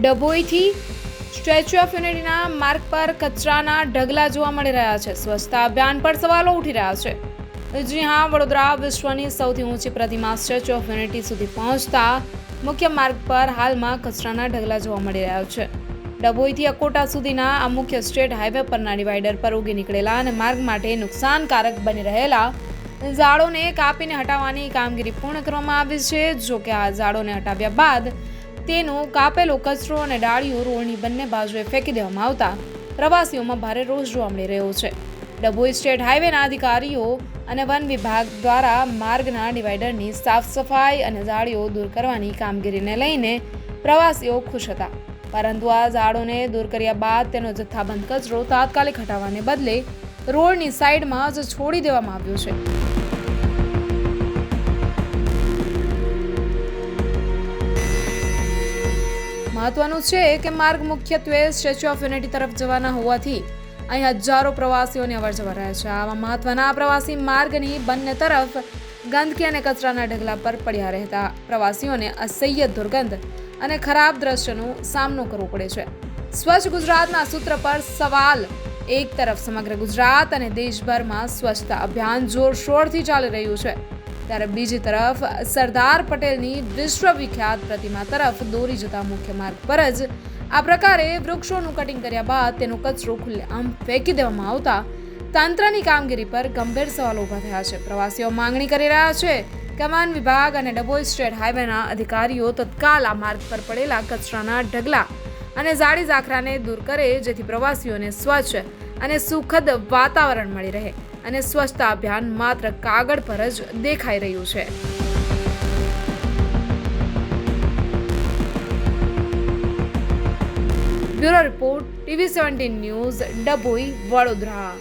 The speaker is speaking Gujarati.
ડભોઈથી સ્ટેચ્યુ ઓફ યુનિટીના માર્ગ પર કચરાના ઢગલા જોવા મળી રહ્યા છે. સ્વચ્છતા અભિયાન પર સવાલો ઉઠી રહ્યા છે. જી હા, વડોદરા વિશ્વની સૌથી ઊંચી પ્રતિમા સ્ટેચ્યુ ઓફ યુનિટી સુધી પહોંચતા મુખ્ય માર્ગ પર હાલમાં કચરાના ઢગલા જોવા મળી રહ્યા છે. ડભોઈથી અકોટા સુધીના આ મુખ્ય સ્ટેટ હાઈવે પરના ડિવાઈડર પર ઉગી નીકળેલા અને માર્ગ માટે નુકસાનકારક બની રહેલા ઝાડોને કાપીને હટાવવાની કામગીરી પૂર્ણ કરવામાં આવી છે. જો કે આ ઝાડોને હટાવ્યા બાદ તેનો કાપેલો કચરો અને ડાળીઓ રોડની બંને બાજુએ ફેંકી દેવામાં આવતા પ્રવાસીઓમાં ભારે રોષ જોવા મળી રહ્યો છે. ડભોઈ સ્ટેટ હાઈવેના અધિકારીઓ અને વન વિભાગ દ્વારા માર્ગના ડિવાઈડરની સાફ સફાઈ અને ઝાડીઓ દૂર કરવાની કામગીરીને લઈને પ્રવાસીઓ ખુશ હતા. પરંતુ આ ઝાડોને દૂર કર્યા બાદ તેનો જથ્થાબંધ કચરો તાત્કાલિક હટાવવાને બદલે રોડની સાઈડમાં જ છોડી દેવામાં આવ્યો છે. મહત્વનું છે કે માર્ગ મુખ્યત્વે સ્ટેચ્યુ ઓફ યુનિટી તરફ જવાના હોવાથી અહીં હજારો પ્રવાસીઓની અવરજવર રહે છે. આવા મહત્વના પ્રવાસી માર્ગની બંને તરફ ગંદકી અને કચરાના ઢગલા પર પડ્યા રહેતા પ્રવાસીઓને અસહ્ય દુર્ગંધ અને ખરાબ દ્રશ્યનો સામનો કરવો પડે છે. સ્વચ્છ ગુજરાતના સૂત્ર પર સવાલ. એક તરફ સમગ્ર ગુજરાત અને દેશભરમાં સ્વચ્છતા અભિયાન જોરશોરથી ચાલી રહ્યું છે, ત્યારે બીજી તરફ સરદાર પટેલની વિશ્વવિખ્યાત પ્રતિમા તરફ દોરી જતા મુખ્ય માર્ગ પર જ આ પ્રકારે વૃક્ષોનું કટિંગ કર્યા બાદ તેનો કચરો ખુલ્લેઆમ ફેંકી દેવામાં આવતા તંત્રની કામગીરી પર ગંભીર સવાલો ઊભા થયા છે. પ્રવાસીઓ માંગણી કરી રહ્યા છે કે વન વિભાગ અને ડભોઈ સ્ટેટ હાઈવેના અધિકારીઓ તત્કાલ આ માર્ગ પર પડેલા કચરાના ઢગલા અને ઝાડી ઝાખરાને દૂર કરે, જેથી પ્રવાસીઓને સ્વચ્છ અને સુખદ વાતાવરણ મળી રહે અને સ્વચ્છતા અભિયાન માત્ર કાગળ પર જ દેખાઈ રહ્યું છે. Bureau report, TV17 news, Dabhoi, Vadodara.